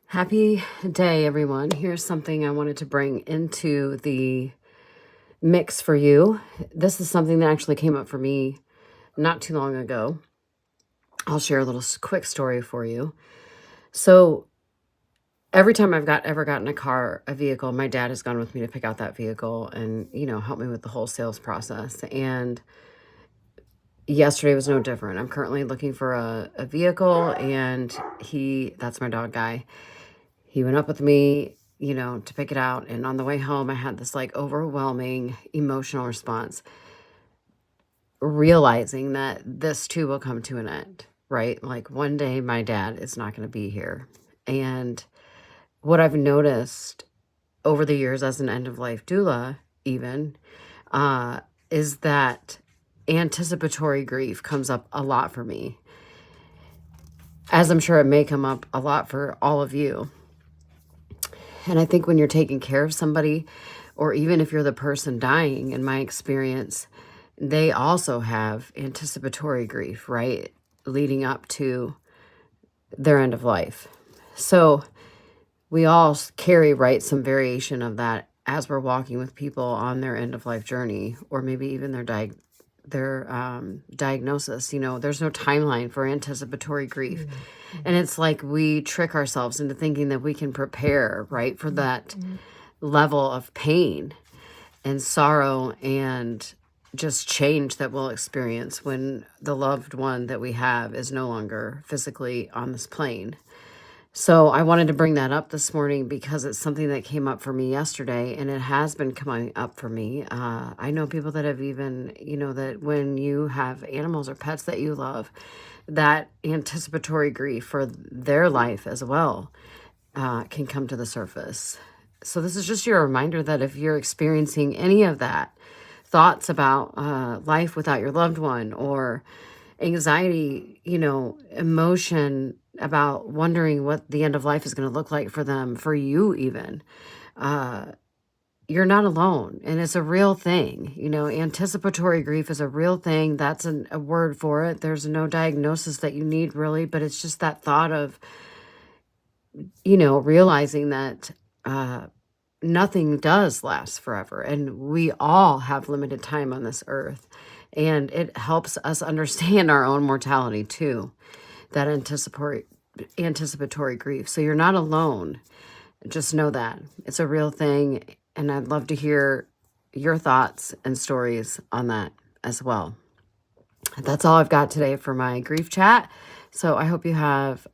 Happy day, everyone. Here's something I wanted to bring into the mix for you. This is something that actually came up for me not too long ago. I'll share a little quick story for you. So, every time I've ever gotten a vehicle, my dad has gone with me to pick out that vehicle and, help me with the whole sales process. And yesterday was no different. I'm currently looking for a vehicle, and that's my dog Guy. He went up with me, to pick it out. And on the way home, I had this like overwhelming emotional response, realizing that this too will come to an end, right? Like one day my dad is not going to be here. And what I've noticed over the years as an end of life doula, even, is that anticipatory grief comes up a lot for me, as I'm sure it may come up a lot for all of you. And I think when you're taking care of somebody, or even if you're the person dying, in my experience, they also have anticipatory grief, right? Leading up to their end of life. So we all carry, right, some variation of that as we're walking with people on their end of life journey, or maybe even their diagnosis. There's no timeline for anticipatory grief. And it's like we trick ourselves into thinking that we can prepare, right, for that level of pain and sorrow and just change that we'll experience when the loved one that we have is no longer physically on this plane. So I wanted to bring that up this morning because it's something that came up for me yesterday, and it has been coming up for me. I know people that have even, that when you have animals or pets that you love, that anticipatory grief for their life as well can come to the surface. So this is just your reminder that if you're experiencing any of that, thoughts about life without your loved one, or anxiety, emotion about wondering what the end of life is going to look like for them, for you even, you're not alone. And it's a real thing. Anticipatory grief is a real thing. That's a word for it. There's no diagnosis that you need really, but it's just that thought of, realizing that nothing does last forever. And we all have limited time on this earth. And it helps us understand our own mortality too, that anticipatory grief. So you're not alone. Just know that. It's a real thing. And I'd love to hear your thoughts and stories on that as well. That's all I've got today for my grief chat. So I hope you have